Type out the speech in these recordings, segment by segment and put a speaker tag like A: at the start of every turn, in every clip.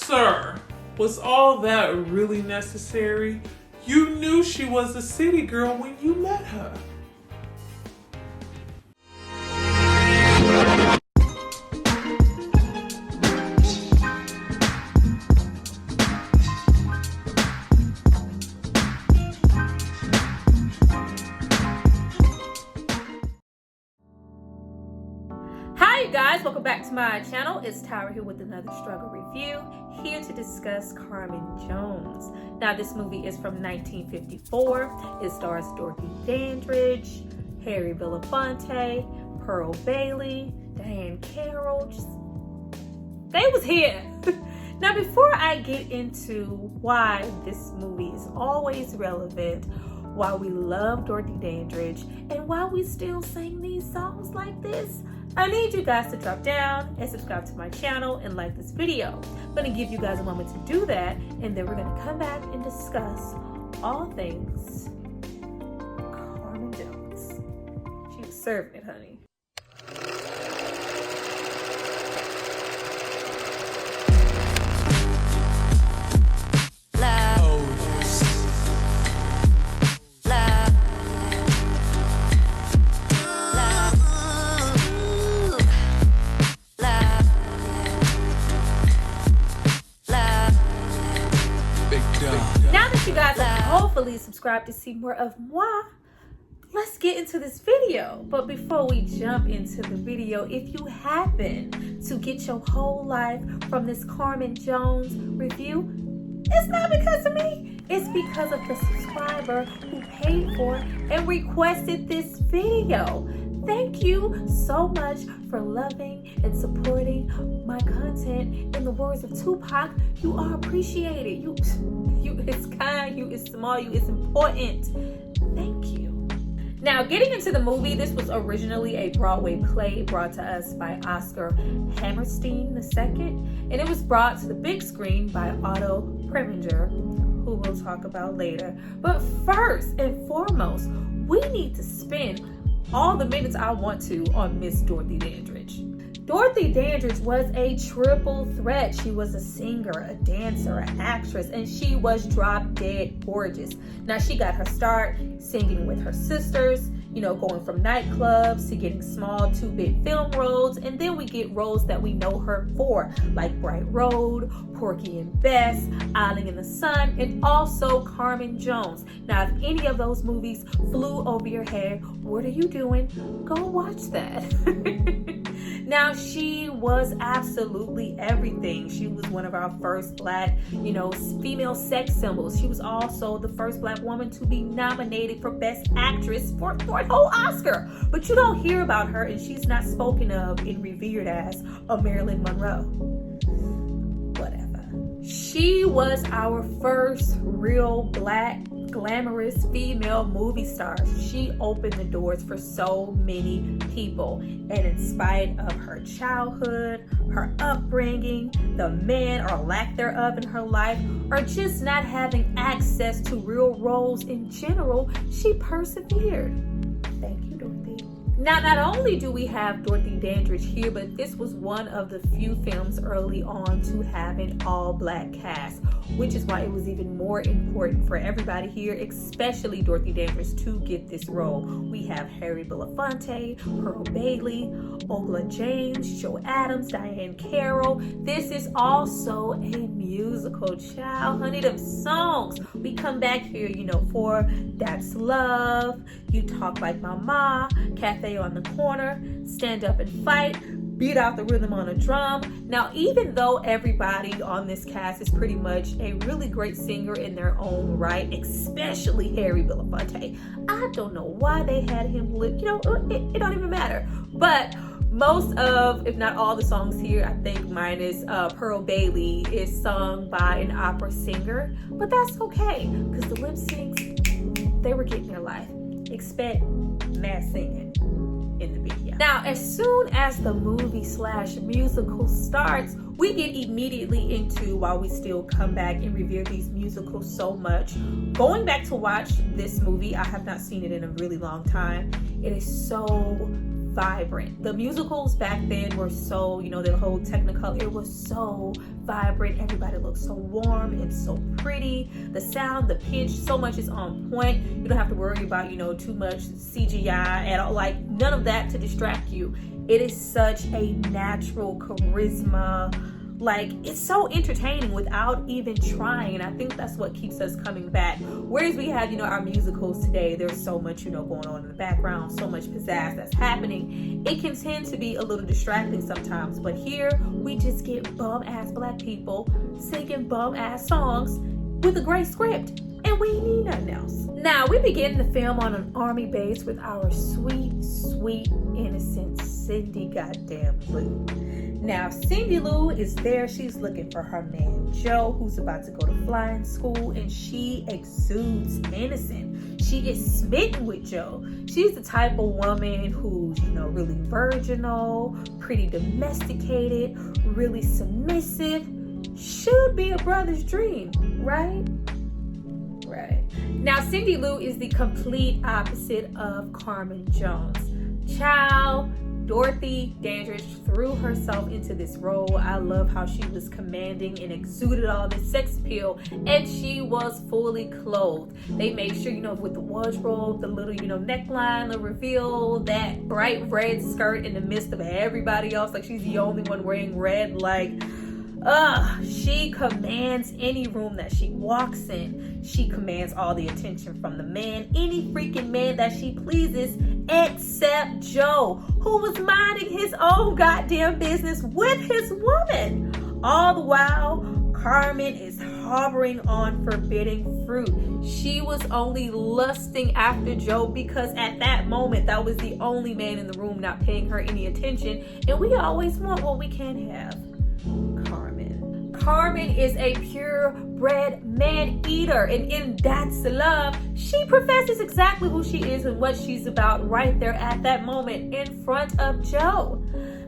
A: Sir, was all that really necessary? You knew she was a city girl when you met her.
B: Hi guys, welcome back to my channel. It's Tyra here with another struggle review, here to discuss Carmen Jones. Now this movie is from 1954. It stars Dorothy Dandridge, Harry Belafonte, Pearl Bailey, Diane Carroll. They was here. Now before I get into why this movie is always relevant, why we love Dorothy Dandridge, and why we still sing these songs like this, I need you guys to drop down and subscribe to my channel and like this video. I'm going to give you guys a moment to do that, and then we're going to come back and discuss all things Carmen Jones. She was serving it, honey. Now that you guys are hopefully subscribed to see more of moi, let's get into this video. But before we jump into the video, if you happen to get your whole life from this Carmen Jones review, it's not because of me. It's because of the subscriber who paid for and requested this video. Thank you so much for loving and supporting my content. In the words of Tupac, you are appreciated. You is kind, you is small, you is important. Thank you. Now, getting into the movie, this was originally a Broadway play brought to us by Oscar Hammerstein II, and it was brought to the big screen by Otto Preminger, who we'll talk about later. But first and foremost, we need to spend all the minutes I want to on Miss Dorothy Dandridge. Dorothy Dandridge was a triple threat. She was a singer, a dancer, an actress, and she was drop dead gorgeous. Now she got her start singing with her sisters, you know, going from nightclubs to getting small 2-bit film roles, and then we get roles that we know her for, like Bright Road, Porky and Bess, Island in the Sun, and also Carmen Jones. Now, if any of those movies flew over your head, what are you doing? Go watch that. Now, she was absolutely everything. She was one of our first Black, female sex symbols. She was also the first Black woman to be nominated for Best Actress for a whole Oscar. But you don't hear about her, and she's not spoken of and revered as a Marilyn Monroe. Whatever. She was our first real Black glamorous female movie star. She opened the doors for so many people, and in spite of her childhood, her upbringing, the men or lack thereof in her life, or just not having access to real roles in general, she persevered. Thank you, Dorothy. Now, not only do we have Dorothy Dandridge here, but this was one of the few films early on to have an all-Black cast, which is why it was even more important for everybody here, especially Dorothy Dandridge, to get this role. We have Harry Belafonte, Pearl Bailey, Ola James, Joe Adams, Diane Carroll. This is also a musical, child. Honey, them songs. We come back here, for That's Love, You Talk Like Mama, Cafe on the Corner, Stand Up and Fight, Beat Out the Rhythm on a Drum. Now, even though everybody on this cast is pretty much a really great singer in their own right, especially Harry Belafonte, I don't know why they had him it don't even matter. But most of, if not all the songs here, I think minus Pearl Bailey, is sung by an opera singer. But that's okay, because the lip syncs, they were getting their life. Expect mass singing in the video. Now, as soon as the movie/musical starts, we get immediately into why we still come back and revere these musicals so much. Going back to watch this movie, I have not seen it in a really long time. It is so vibrant. The musicals back then were so, you know, the whole Technicolor, it was so vibrant. Everybody looked so warm and so pretty. The sound, the pitch, so much is on point. You don't have to worry about, you know, too much CGI at all. Like, none of that to distract you. It is such a natural charisma. Like, it's so entertaining without even trying, and I think that's what keeps us coming back. Whereas we have, you know, our musicals today, there's so much, you know, going on in the background, so much pizzazz that's happening. It can tend to be a little distracting sometimes, but here we just get bum-ass black people singing bum-ass songs with a great script, and we need nothing else. Now, we begin the film on an army base with our sweet, sweet, innocent Cindy goddamn Lou. Now, Cindy Lou is there. She's looking for her man, Joe, who's about to go to flying school, and she exudes innocent. She is smitten with Joe. She's the type of woman who's, you know, really virginal, pretty domesticated, really submissive. Should be a brother's dream, right? Right. Now, Cindy Lou is the complete opposite of Carmen Jones. Child, Dorothy Dandridge threw herself into this role. I love how she was commanding and exuded all this sex appeal, and she was fully clothed. They made sure, you know, with the wardrobe, the little, you know, neckline, the reveal, that bright red skirt in the midst of everybody else, like she's the only one wearing red. Like, she commands any room that she walks in. She commands all the attention from the man, any freaking man that she pleases, except Joe, who was minding his own goddamn business with his woman. All the while, Carmen is harboring on forbidden fruit. She was only lusting after Joe because at that moment, that was the only man in the room not paying her any attention. And we always want what we can't have. Carmen is a purebred man-eater, and in That's Love, she professes exactly who she is and what she's about right there at that moment in front of Joe.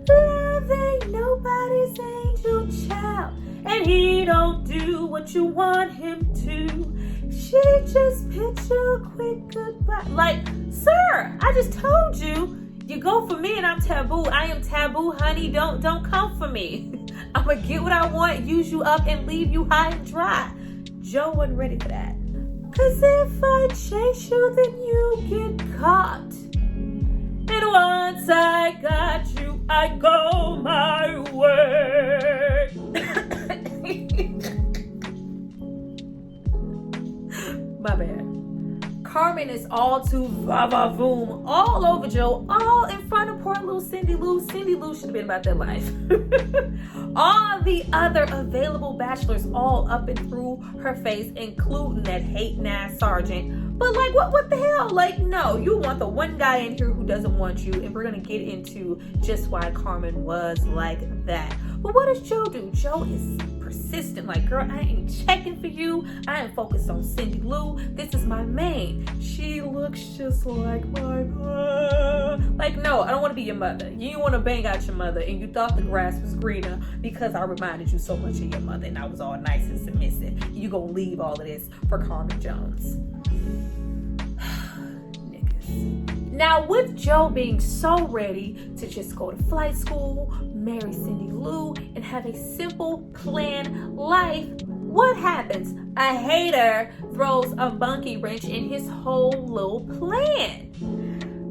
B: Love ain't nobody's angel child, and he don't do what you want him to. She just pitch you a quick goodbye. Like, sir, I just told you, you go for me and I'm taboo. I am taboo, honey. Don't come for me. I'm gonna get what I want, use you up, and leave you high and dry. Joe wasn't ready for that. Cause if I chase you, then you get caught. And once I got you, I go my way. My bad. Carmen is all too va-va-voom all over Joe, all in front of poor little Cindy Lou. Cindy Lou should have been about that life. All the other available bachelors all up and through her face, including that hating ass sergeant. But like, what the hell? Like, no, you want the one guy in here who doesn't want you, and we're gonna get into just why Carmen was like that. But what does Joe do? Joe is persistent. Like, girl, I ain't checking for you. I am focused on Cindy Lou. This is my main. She looks just like my mother. Like, no, I don't want to be your mother. You want to bang out your mother, and you thought the grass was greener because I reminded you so much of your mother, and I was all nice and submissive. You gonna leave all of this for Carmen Jones. Now, with Joe being so ready to just go to flight school, marry Cindy Lou, and have a simple, planned life, what happens? A hater throws a monkey wrench in his whole little plan.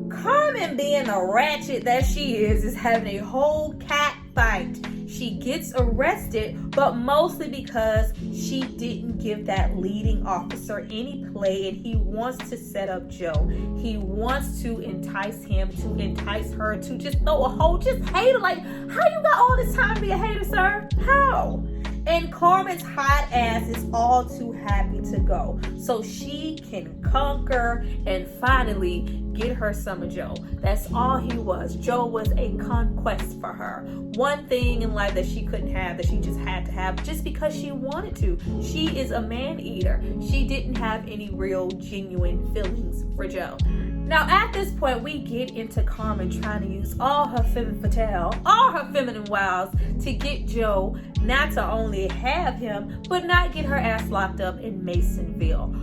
B: Carmen, being the ratchet that she is having a whole cat fight. She gets arrested, but mostly because she didn't give that leading officer any play, and he wants to set up Joe. He wants to entice him, to entice her, to just throw a whole, just hate her. Like, how you got all this time to be a hater, sir? How? And Carmen's hot ass is all too happy to go, so she can conquer and finally get her some of Joe. That's all he was. Joe was a conquest for her. One thing in life that she couldn't have, that she just had to have just because she wanted to. She is a man eater. She didn't have any real genuine feelings for Joe. Now, at this point, we get into Carmen trying to use all her femme fatale, all her feminine wiles to get Joe not to only have him, but not get her ass locked up in Masonville.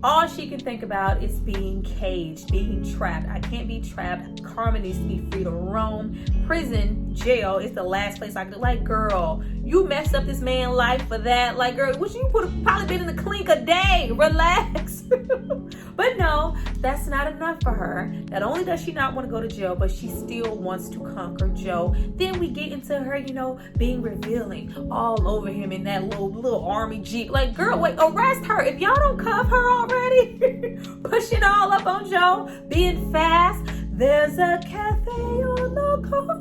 B: All she can think about is being caged, being trapped. I can't be trapped. Carmen needs to be free to roam. Prison, jail is the last place I could. Like, girl, you messed up this man's life for that. Like, girl, what you would have probably been in the clink a day. Relax. But no, that's not enough for her. Not only does she not want to go to jail, but she still wants to conquer Joe. Then we get into her, being revealing all over him in that little army jeep. Like, girl, wait, arrest her. If y'all don't cuff her already, pushing all up on Joe, being fast. There's a cafe on the corner.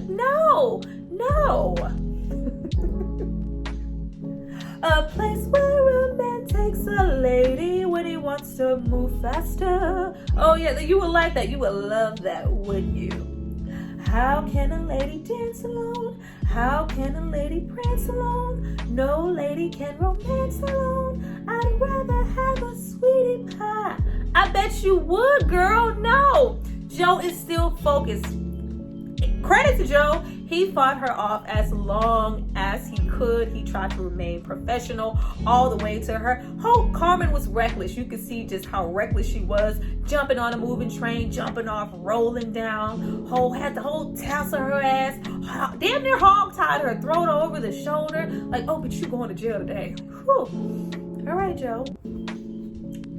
B: No. A place where a man takes a lady when he wants to move faster. Oh yeah, you would like that. You would love that, wouldn't you? How can a lady dance alone? How can a lady prance alone? No lady can romance alone. I'd rather have a sweetie pie. I bet you would, girl. No. Joe is still focused. Credit to Joe. He fought her off as long as he could. He tried to remain professional all the way to her. Carmen was reckless. You could see just how reckless she was. Jumping on a moving train, jumping off, rolling down. Had the whole tassel her ass. Damn near hog-tied her, thrown her over the shoulder. Like, oh, but you going to jail today. Whew. All right, Joe.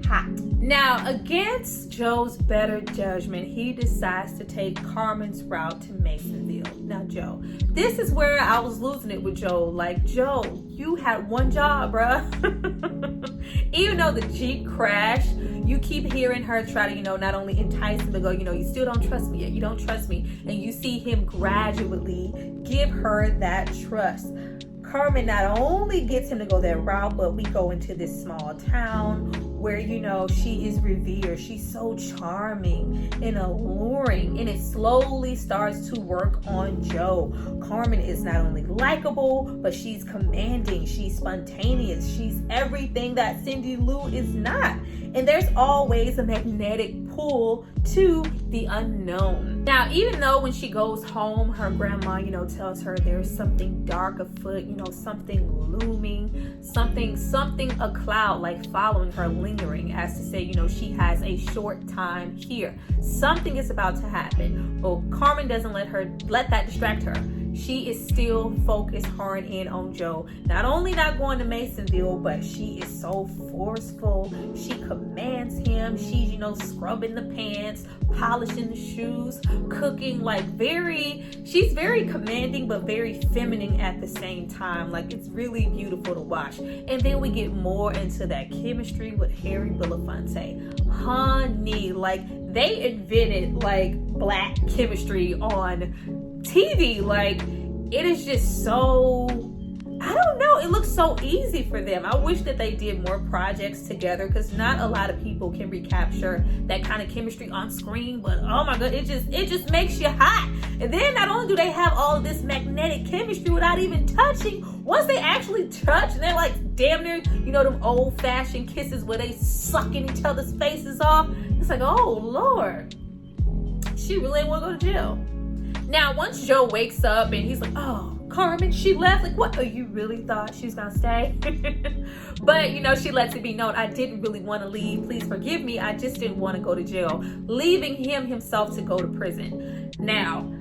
B: Hot. Now, against Joe's better judgment, he decides to take Carmen's route to Masonville. Now, Joe, this is where I was losing it with Joe. Like, Joe, you had one job, bruh. Even though the Jeep crashed, you keep hearing her try to, not only entice him to go, you still don't trust me yet. You don't trust me. And you see him gradually give her that trust. Carmen not only gets him to go that route, but we go into this small town where, she is revered. She's so charming and alluring, and it slowly starts to work on Joe. Carmen is not only likable, but she's commanding. She's spontaneous. She's everything that Cindy Lou is not. And there's always a magnetic pull to the unknown. Now, even though when she goes home, her grandma, tells her there's something dark afoot, something looming, something, a cloud like following her, lingering, as to say, she has a short time here. Something is about to happen. But Carmen doesn't let that distract her. She is still focused hard in on Joe. Not only not going to Masonville, but she is so forceful. She commands him. She's, scrubbing the pants, polishing the shoes, cooking, she's very commanding, but very feminine at the same time. Like, it's really beautiful to watch. And then we get more into that chemistry with Harry Belafonte. Honey, they invented, black chemistry on TV. It is just so, I don't know, it looks so easy for them. I wish that they did more projects together, because not a lot of people can recapture that kind of chemistry on screen. But oh my god, it just makes you hot. And then not only do they have all of this magnetic chemistry without even touching, once they actually touch, and they're damn near, them old-fashioned kisses where they sucking each other's faces off. It's oh Lord, she really ain't want to go to jail. Now, once Joe wakes up and he's oh, Carmen, she left. What? Oh, you really thought she was going to stay? But, she lets it be known, I didn't really want to leave. Please forgive me. I just didn't want to go to jail. Leaving him himself to go to prison. Now,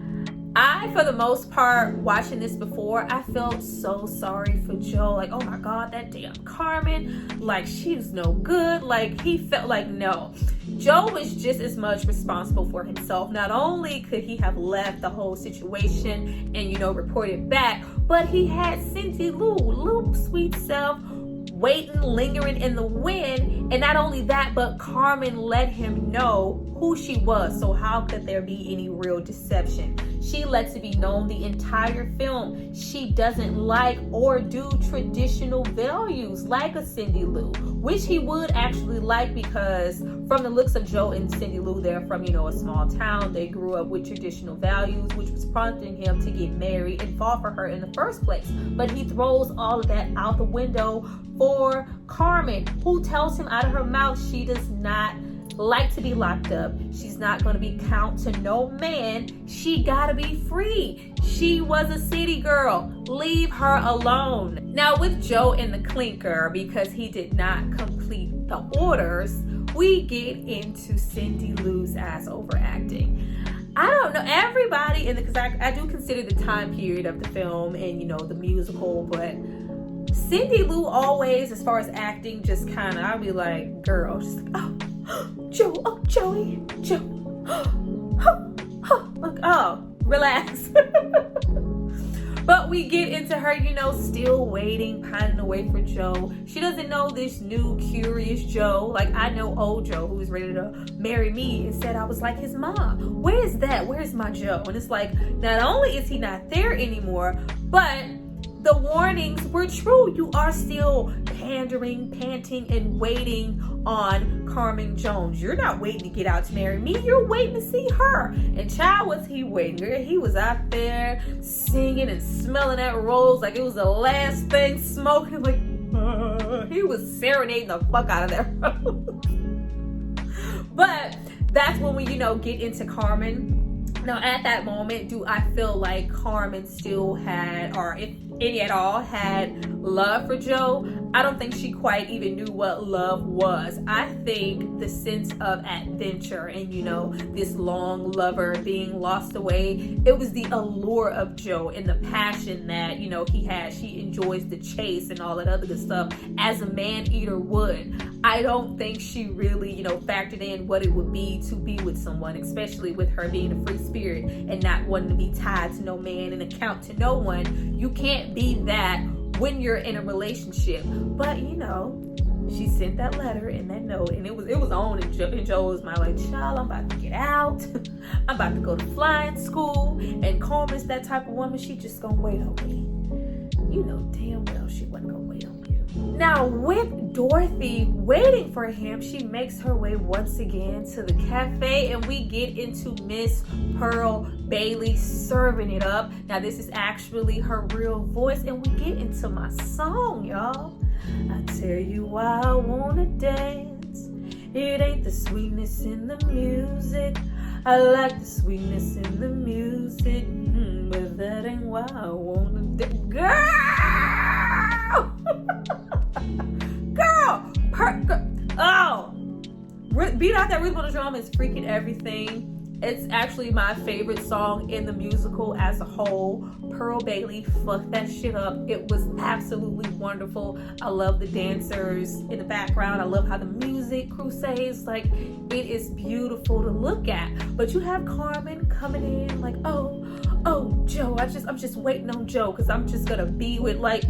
B: I, for the most part, watching this before, I felt so sorry for Joe. Oh my God, that damn Carmen. She's no good. He felt no. Joe was just as much responsible for himself. Not only could he have left the whole situation and, reported back, but he had Cindy Lou, sweet self, waiting, lingering in the wind. And not only that, but Carmen let him know who she was. So how could there be any real deception? She lets it be known the entire film she doesn't like or do traditional values like a Cindy Lou, which he would actually like, because from the looks of Joe and Cindy Lou, they're from, a small town. They grew up with traditional values, which was prompting him to get married and fall for her in the first place. But he throws all of that out the window for Carmen, who tells him out of her mouth she does not like to be locked up. She's not going to be count to no man. She got to be free. She was a city girl. Leave her alone. Now with Joe in the clinker, because he did not complete the orders, we get into Cindy Lou's ass overacting. I don't know, everybody, and because I do consider the time period of the film and, you know, the musical, but Cindy Lou always, as far as acting, just kind of, I'll be like, girl, just like, oh, Joe, oh, Joey, Joe, look, oh, relax. But we get into her, you know, still waiting, pining away for Joe. She doesn't know this new curious Joe. Like, I know old Joe, who was ready to marry me and said I was like his mom. Where is that? Where's my Joe? And it's like, not only is he not there anymore, but the warnings were true. You are still pandering, panting, and waiting on Carmen Jones. You're not waiting to get out to marry me. You're waiting to see her. And child, was he waiting? He was out there singing and smelling that rose like it was the last thing smoking. Like, he was serenading the fuck out of that rose. But that's when we, you know, get into Carmen. Now, at that moment, do I feel like Carmen still had, or if any at all, had love for Joe? I don't think she quite even knew what love was. I think the sense of adventure and, you know, this long lover being lost away, it was the allure of Joe and the passion that, you know, he had. She enjoys the chase and all that other good stuff as a man-eater would. I don't think she really, you know, factored in what it would be to be with someone, especially with her being a free spirit and not wanting to be tied to no man and account to no one. You can't be that when you're in a relationship. But, you know, she sent that letter and that note, and it was on, and Joe was my like, child, I'm about to get out. I'm about to go to flying school. And Carmen's that type of woman, she just gonna wait on me. You know damn well she wasn't gonna wait on you. Now, with Dorothy waiting for him, she makes her way once again to the cafe, and we get into Miss Pearl Bailey serving it up. Now, this is actually her real voice, and we get into my song, y'all. I tell you why I wanna dance. It ain't the sweetness in the music. I like the sweetness in the music, but that ain't why I wanna dance. Girl! Oh! Beat Out That Rhythm on the Drum is freaking everything. It's actually my favorite song in the musical as a whole. Pearl Bailey fucked that shit up. It was absolutely wonderful. I love the dancers in the background. I love how the music crusades. Like, it is beautiful to look at. But you have Carmen coming in like, oh, Joe, I'm just waiting on Joe because I'm just gonna be with, like,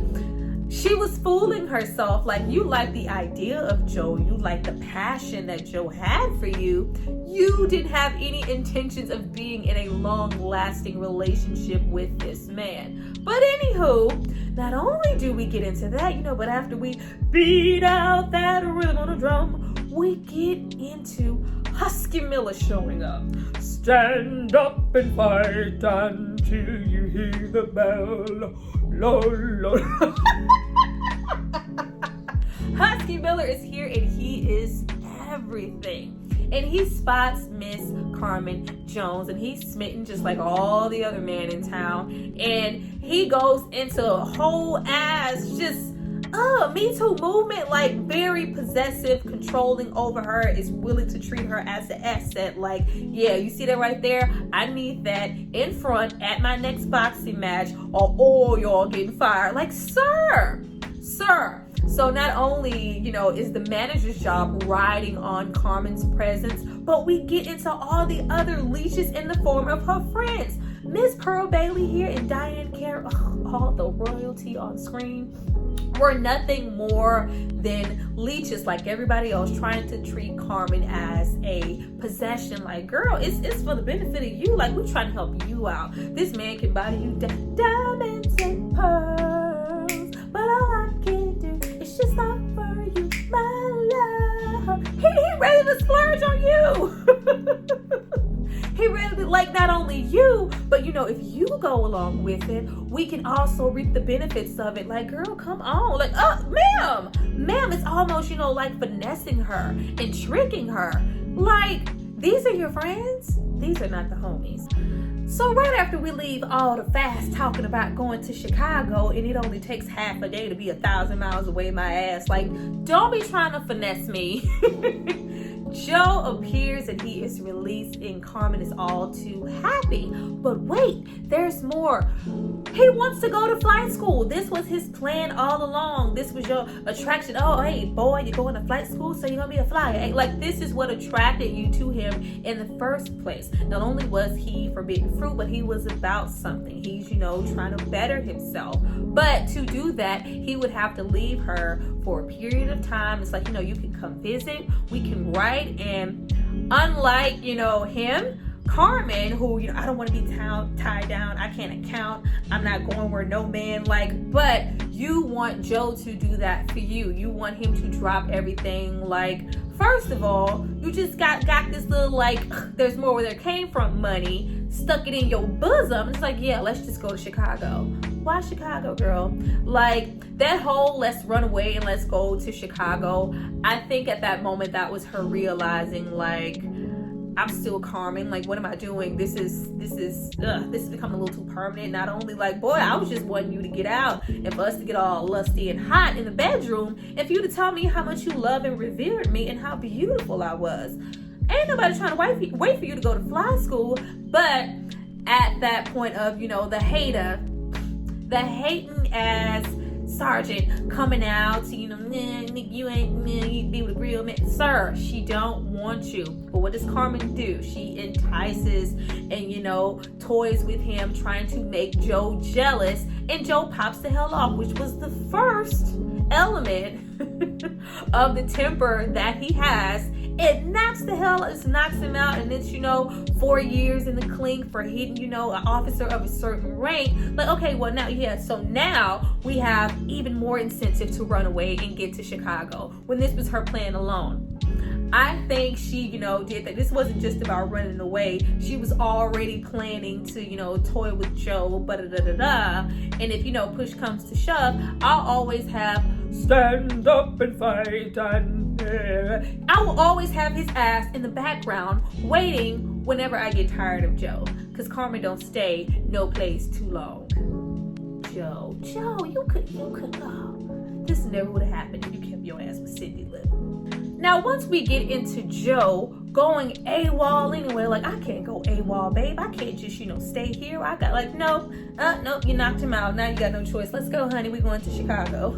B: she was fooling herself. Like, you like the idea of Joe. You like the passion that Joe had for you. You didn't have any intentions of being in a long-lasting relationship with this man. But anywho, not only do we get into that, you know, but after we beat out that rhythm on the drum, we get into Husky Miller showing up. Stand up and fight until you hear the bell. Husky Miller is here, and he is everything. And he spots Miss Carmen Jones, and he's smitten just like all the other men in town. And he goes into a whole ass just Me Too movement, like very possessive, controlling over her, is willing to treat her as an asset. Like, yeah, you see that right there? I need that in front at my next boxing match, or all y'all getting fired. Like, sir. So not only, you know, is the manager's job riding on Carmen's presence, but we get into all the other leeches in the form of her friends. Miss Pearl Bailey here and Diane Carey, all the royalty on screen, were nothing more than leeches like everybody else, trying to treat Carmen as a possession. Like, girl, it's for the benefit of you. Like, we're trying to help you out. This man can buy you diamonds and pearls, but all I can do is just offer you my love. He ready to splurge on you. He really, like, not only you, but, you know, if you go along with it, we can also reap the benefits of it. Like, girl, come on. Like, ma'am, it's almost, you know, like finessing her and tricking her. Like, these are your friends? These are not the homies. So right after we leave all the fast talking about going to Chicago and it only takes half a day to be 1,000 miles away, my ass, like, don't be trying to finesse me. Joe appears and he is released and Carmen is all too happy. But wait, there's more. He wants to go to flight school. This was his plan all along. This was your attraction. Oh, hey, boy, you're going to flight school, so you're going to be a flyer. Hey, like, this is what attracted you to him in the first place. Not only was he forbidden fruit, but he was about something. He's, trying to better himself. But to do that, he would have to leave her for a period of time. It's like, you can come visit, we can write, and unlike, him, Carmen, who, I don't want to be tied down, I can't account, I'm not going where no man like, but you want Joe to do that for you. You want him to drop everything. Like, first of all, you just got this little, like, there's more where there came from money, stuck it in your bosom. It's like, yeah, let's just go to Chicago. Why Chicago, girl? Like, that whole let's run away and let's go to Chicago, I think at that moment that was her realizing, like, I'm still Carmen. Like, what am I doing? This is becoming a little too permanent. Not only, like, boy, I was just wanting you to get out and for us to get all lusty and hot in the bedroom and for you to tell me how much you love and revered me and how beautiful I was. Ain't nobody trying to wait for you to go to fly school. But at that point of, the hating ass sergeant coming out to, you ain't, you be with a real man. Sir, she don't want you. But what does Carmen do? She entices and, toys with him, trying to make Joe jealous. And Joe pops the hell off, which was the first element of the temper that he has. It knocks him out, and it's, 4 years in the clink for hitting, an officer of a certain rank. Like, okay, well, so now we have even more incentive to run away and get to Chicago, when this was her plan alone. I think she, did that. This wasn't just about running away. She was already planning to, toy with Joe, and if, push comes to shove, I'll always have stand up and fight, and I will always have his ass in the background waiting whenever I get tired of Joe, because Carmen don't stay no place too long. Joe, you could go. This never would have happened if you kept your ass with Cindy Lip. Now, once we get into Joe going AWOL anyway, like, I can't go AWOL, babe. I can't just, stay here. I got, like, nope, you knocked him out. Now you got no choice. Let's go, honey. We're going to Chicago.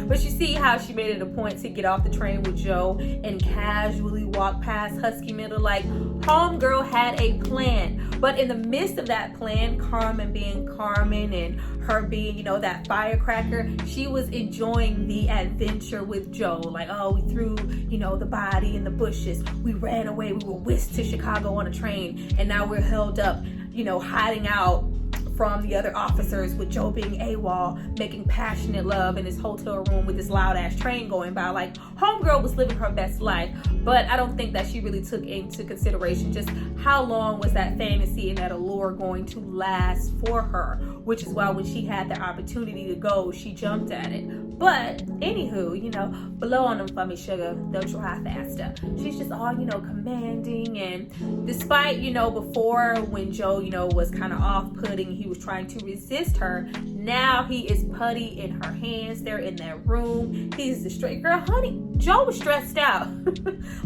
B: But you see how she made it a point to get off the train with Joe and casually walk past Husky Middle. Like, homegirl had a plan. But in the midst of that plan, Carmen being Carmen and her being, that firecracker, she was enjoying the adventure with Joe. Like, oh, we threw, the body in the bushes. We ran away. We were whisked to Chicago on a train. And now we're held up, hiding out from the other officers, with Joe being AWOL, making passionate love in his hotel room with this loud ass train going by. Like, homegirl was living her best life, but I don't think that she really took into consideration just how long was that fantasy and that allure going to last for her, which is why when she had the opportunity to go, she jumped at it. But anywho, blow on them for me, sugar, don't try faster. She's just all, commanding, and despite, before when Joe, was kind of off-putting, he was trying to resist her. Now he is putty in her hands. They're in that room. He's the straight girl, honey. Joe was stressed out.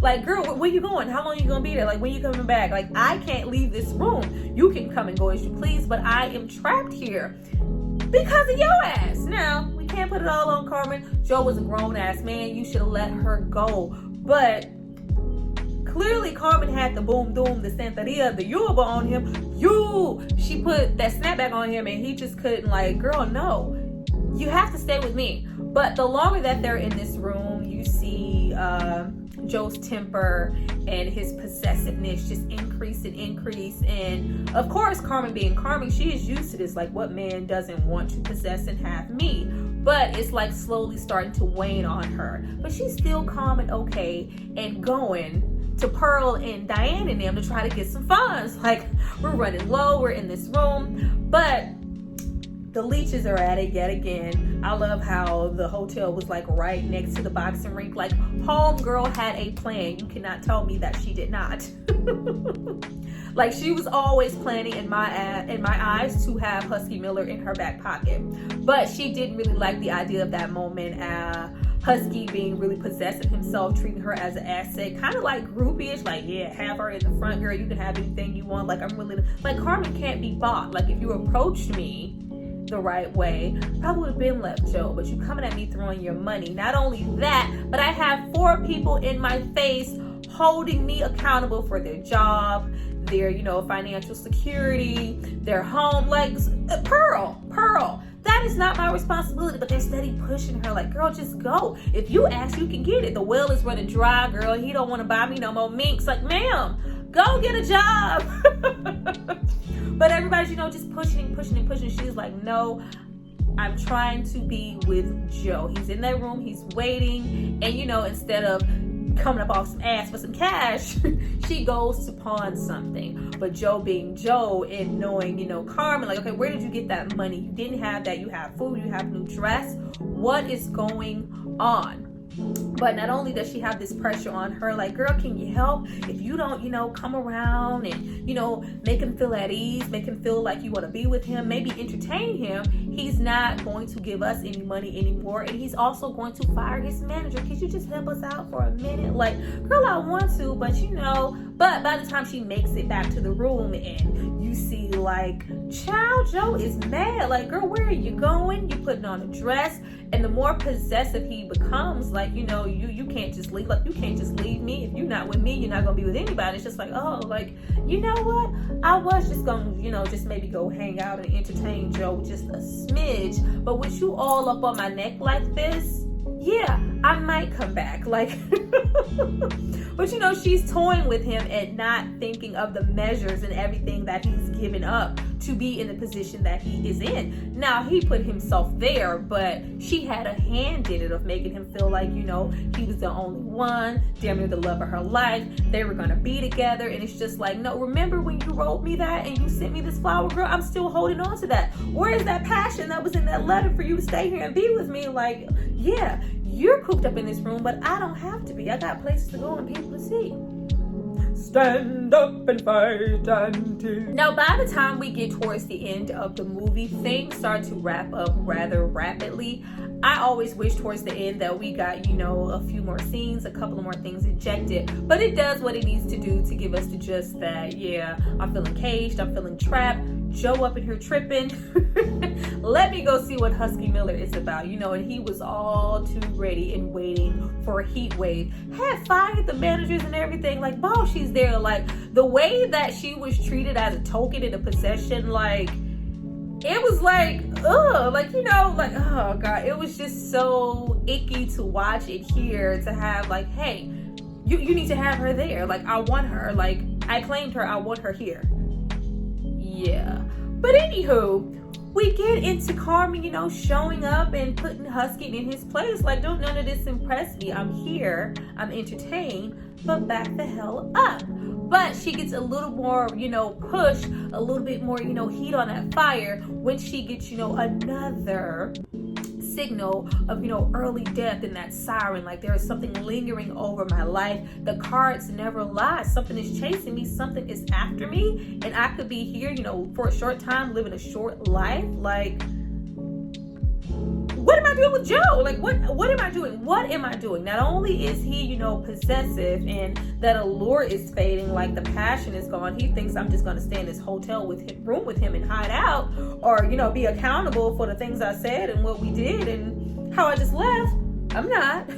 B: Like, girl, where you going? How long you gonna be there? Like, when you coming back? Like, I can't leave this room. You can come and go as you please, but I am trapped here because of your ass. Now, we can't put it all on Carmen. Joe was a grown ass man. You should have let her go. But clearly Carmen had the boom doom, the Santeria, the Yoruba on him. She put that snapback on him and he just couldn't, like, girl, no. You have to stay with me. But the longer that they're in this room, you see Joe's temper and his possessiveness just increase. And of course, Carmen being Carmen, she is used to this. Like, what man doesn't want to possess and have me? But it's like slowly starting to wane on her. But she's still calm and okay and going to Pearl and Diane and them to try to get some funds. Like, we're running low, we're in this room. But The leeches are at it yet again. I love how the hotel was like right next to the boxing rink. Like, homegirl had a plan. You cannot tell me that she did not. Like, she was always planning in my eyes to have Husky Miller in her back pocket. But she didn't really like the idea of that moment. Husky being really possessive himself, treating her as an asset, kind of like groupie-ish, like, yeah, have her in the front, girl, you can have anything you want, like, I'm willing to, like, Carmen can't be bought. Like, if you approached me the right way, probably would have been left, Joe, but you coming at me throwing your money. Not only that, but I have 4 people in my face holding me accountable for their job, their, you know, financial security, their home, like, Pearl. That is not my responsibility, but they're steady pushing her like, girl, just go. If you ask, you can get it. The well is running dry, girl. He don't want to buy me no more minks. Like, ma'am, go get a job. But everybody's, you know, just pushing. She's like, no, I'm trying to be with Joe. He's in that room. He's waiting. And, you know, instead of coming up off some ass for some cash, she goes to pawn something. But Joe being Joe and knowing, you know, Carmen, like, okay, where did you get that money? You didn't have that. You have food. You have new dress. What is going on? But not only does she have this pressure on her, like, girl, can you help? If you don't, you know, come around and, you know, make him feel at ease, make him feel like you want to be with him, maybe entertain him, he's not going to give us any money anymore. And he's also going to fire his manager. Could you just help us out for a minute? Like, girl, I want to, but you know, but by the time she makes it back to the room and you see, like, child, Joe is mad. Like, girl, where are you going? You putting on a dress. And the more possessive he becomes, like, you know, you can't just leave. Like, you can't just leave me. If you're not with me, you're not going to be with anybody. It's just like, oh, like, you know what? I was just going to, you know, just maybe go hang out and entertain Joe just a smidge. But with you all up on my neck like this, yeah, I might come back. Like, but you know, she's toying with him and not thinking of the measures and everything that he's given up to be in the position that he is in. Now, he put himself there, but she had a hand in it of making him feel like, you know, he was the only one, damn near the love of her life. They were gonna be together, and it's just like, no, remember when you wrote me that and you sent me this flower, girl? I'm still holding on to that. Where is that passion that was in that letter for you to stay here and be with me? Like, yeah, you're cooped up in this room, but I don't have to be. I got places to go and people to see. Stand up and fight until. Now, by the time we get towards the end of the movie, things start to wrap up rather rapidly. I always wish towards the end that we got, you know, a few more scenes, a couple of more things injected, but it does what it needs to do to give us the gist that, yeah, I'm feeling caged, I'm feeling trapped, Joe up in here tripping. Let me go see what Husky Miller is about, you know, and he was all too ready and waiting for a heat wave. Had fired the managers and everything, like, wow, she's there. Like, the way that she was treated as a token in a possession, like, it was like, ugh, like, you know, like, oh God, it was just so icky to watch and hear, to have like, hey, you need to have her there. Like, I want her. Like, I claimed her. I want her here. Yeah. But anywho, we get into Carmen, you know, showing up and putting Husky in his place. Like, don't none of this impress me. I'm here. I'm entertained. But back the hell up. But she gets a little more, you know, push, a little bit more, you know, heat on that fire when she gets, you know, another signal of, you know, early death in that siren. Like, there is something lingering over my life. The cards never lie. Something is chasing me. Something is after me. And I could be here, you know, for a short time, living a short life. Like, what am I doing with Joe? Like, what am I doing? What am I doing? Not only is he, you know, possessive and that allure is fading, like the passion is gone. He thinks I'm just going to stay in this hotel room with him and hide out, or, you know, be accountable for the things I said and what we did and how I just left. I'm not.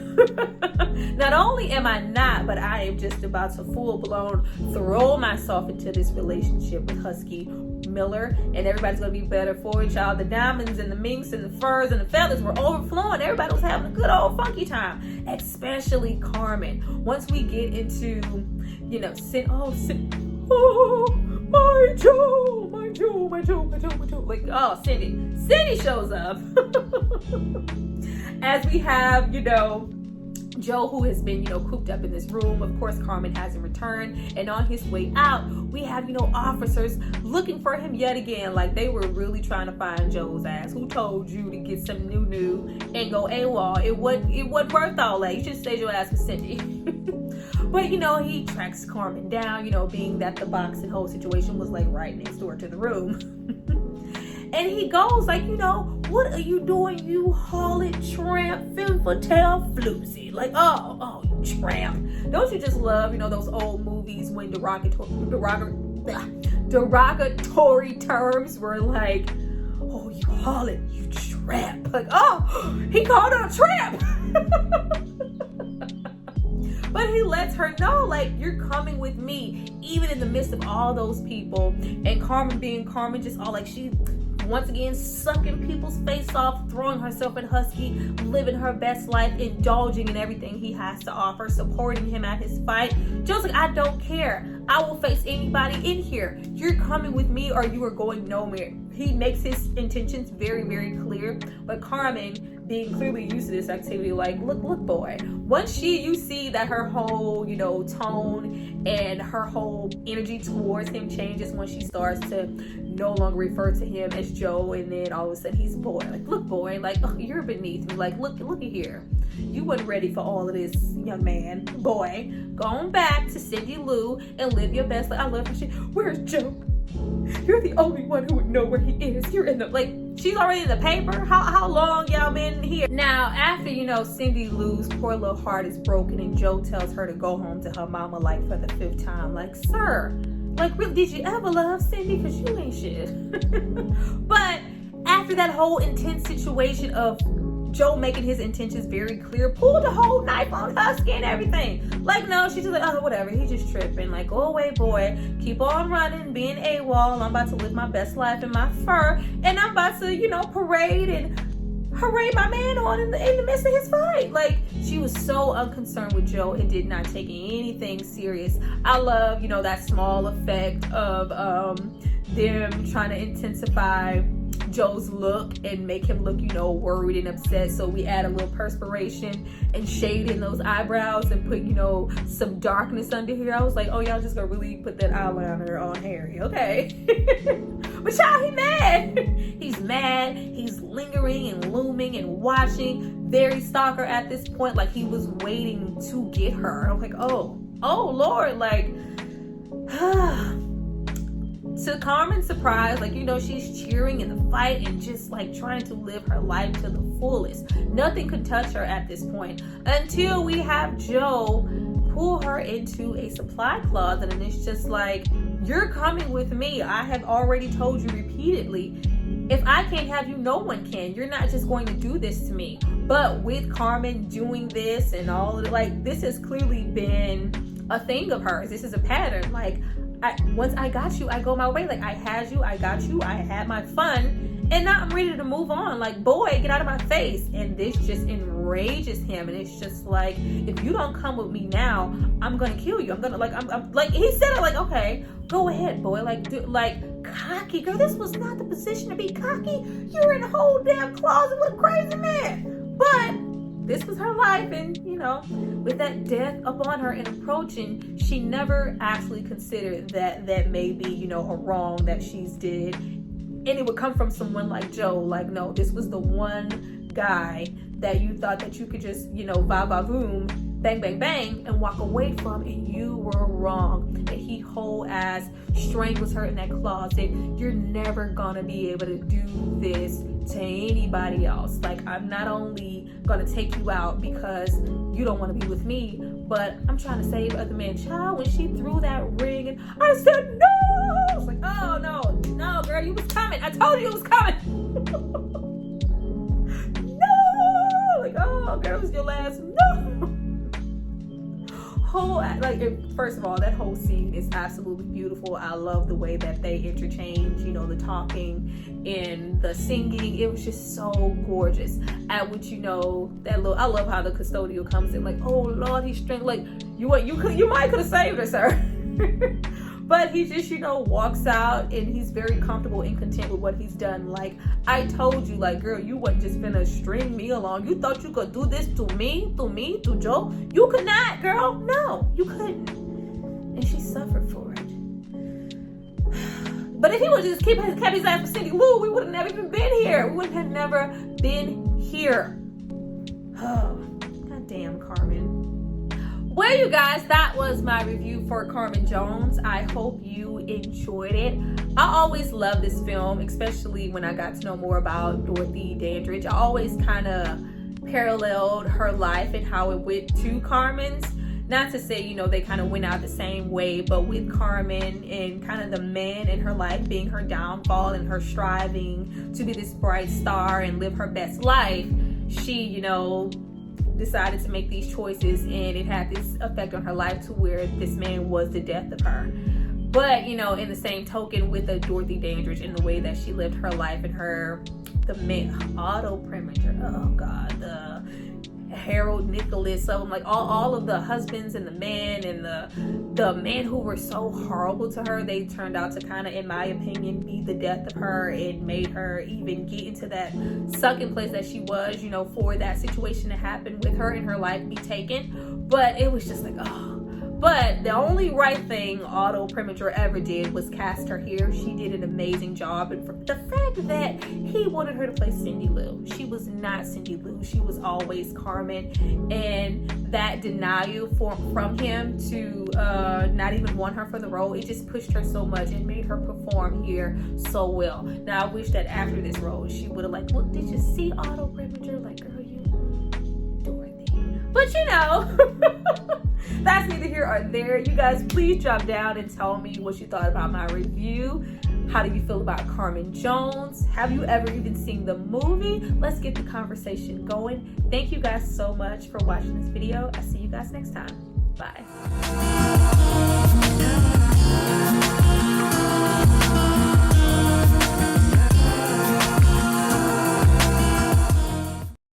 B: Not only am I not, but I am just about to full-blown throw myself into this relationship with Husky Miller, and everybody's gonna be better for it, y'all. The diamonds and the minks and the furs and the feathers were overflowing. Everybody was having a good old funky time, especially Carmen. Once we get into, you know, my Joe, like, oh, Cindy shows up. As we have, you know, Joe, who has been, cooped up in this room. Of course, Carmen hasn't returned. And on his way out, we have, officers looking for him yet again. Like, they were really trying to find Joe's ass. Who told you to get some new and go AWOL? It wasn't worth all that. You should stay your ass with Cindy. But, he tracks Carmen down, being that the box and whole situation was like right next door to the room. And he goes like, what are you doing, you harlot, tramp, femme fatale, floozy? Like, oh, you tramp. Don't you just love, those old movies when derogatory terms were like, oh, you harlot, you tramp. Like, oh, he called her a tramp. But he lets her know, like, you're coming with me, even in the midst of all those people. And Carmen being Carmen, just all like, she once again sucking people's face off, throwing herself at Husky, living her best life, indulging in everything he has to offer, supporting him at his fight. Joe's like, I don't care. I will face anybody in here. You're coming with me or you are going nowhere. He makes his intentions very, very clear. But Carmen, being clearly used to this activity, like, look, boy. Once you see that her whole, tone and her whole energy towards him changes when she starts to no longer refer to him as Joe, and then all of a sudden he's boy. Like, look, boy, like, oh, you're beneath me. Like, look at here. You wasn't ready for all of this, young man. Boy, go on back to Cindy Lou and live your best life. I love her shit. Where's Joe? You're the only one who would know where he is. You're in the, like, she's already in the paper. How long y'all been here? Now, after, Cindy Lou's poor little heart is broken and Joe tells her to go home to her mama, like, for the 5th time. Like, sir, like, really, did you ever love Cindy? Because you ain't shit. But after that whole intense situation of Joe making his intentions very clear, pulled the whole knife on Husky and everything. Like, no, she's just like, oh, whatever, he's just tripping. Like, go away, boy. Keep on running, being AWOL. I'm about to live my best life in my fur. And I'm about to, parade and hooray my man on in the midst of his fight. Like, she was so unconcerned with Joe and did not take anything serious. I love, that small effect of them trying to intensify Joe's look and make him look, worried and upset. So we add a little perspiration and shade in those eyebrows and put, some darkness under here. I was like, oh, y'all just gonna really put that eyeliner on Harry, okay? But y'all, he mad. He's mad. He's lingering and looming and watching. Very stalker at this point. Like, he was waiting to get her. I'm like, oh Lord, like, to Carmen's surprise, like, she's cheering in the fight and just like trying to live her life to the fullest. Nothing could touch her at this point until we have Joe pull her into a supply closet, and it's just like, you're coming with me. I have already told you repeatedly, if I can't have you, no one can. You're not just going to do this to me. But with Carmen doing this and all of it, like, this has clearly been a thing of hers. This is a pattern. Like, once I got you, I go my way. Like, I had you, I got you, I had my fun, and now I'm ready to move on. Like, boy, get out of my face. And this just enrages him, and it's just like, if you don't come with me now, I'm gonna kill you. I'm gonna, like, I'm like, he said it like, okay, go ahead, boy. Like, cocky, girl. This was not the position to be cocky. You're in a whole damn closet with a crazy man. But this was her life, and with that death upon her and approaching, she never actually considered that may be, a wrong that she's did. And it would come from someone like Joe. Like, no, this was the one guy that you thought that you could just, va-va-voom, bang, bang, bang, and walk away from, and you were wrong. And he whole ass strangles her in that closet. You're never gonna be able to do this to anybody else. Like, I'm not only gonna take you out because you don't want to be with me, but I'm trying to save other men. Child, when she threw that ring, and I said no. I was like, oh no, girl, you was coming. I told you it was coming. No, like, oh, girl, it was your last no. First of all, that whole scene is absolutely beautiful. I love the way that they interchange, the talking and the singing. It was just so gorgeous. At which, I love how the custodial comes in like, oh Lord, he's strength. Like, you might could have saved her, sir. But he just, you know, walks out and he's very comfortable and content with what he's done. Like, I told you, like, girl, you wasn't just gonna string me along. You thought you could do this to me, to Joe? You could not, girl. No, you couldn't. And she suffered for it. But if he would just kept his ass for Cindy Lou, we would have never even been here. We would have never been here. Oh, goddamn, Carmen. Well, you guys, that was my review for Carmen Jones. I hope you enjoyed it. I always love this film, especially when I got to know more about Dorothy Dandridge. I always kind of paralleled her life and how it went to Carmen's. Not to say, you know, they kind of went out the same way, but with Carmen and kind of the man in her life being her downfall and her striving to be this bright star and live her best life, she, you know, decided to make these choices, and it had this effect on her life to where this man was the death of her. But, you know, in the same token with the Dorothy Dandridge, in the way that she lived her life and the man, auto premature, oh God, the Harold Nicholas, so like all of the husbands and the man and the men who were so horrible to her, they turned out to kind of, in my opinion, be the death of her. It made her even get into that sucking place that she was, you know, for that situation to happen with her and her life be taken. But it was just like, oh. But the only right thing Otto Preminger ever did was cast her here. She did an amazing job. And for the fact that he wanted her to play Cindy Lou, she was not Cindy Lou. She was always Carmen. And that denial from him to not even want her for the role, it just pushed her so much and made her perform here so well. Now, I wish that after this role, she would have like, well, did you see Otto Preminger? Like, girl, you Dorothy. But you know, that's neither here or there. You guys, please drop down and tell me what you thought about my review. How do you feel about Carmen Jones? Have you ever even seen the movie? Let's get the conversation going. Thank you guys so much for watching this video. I'll see you guys next time. Bye.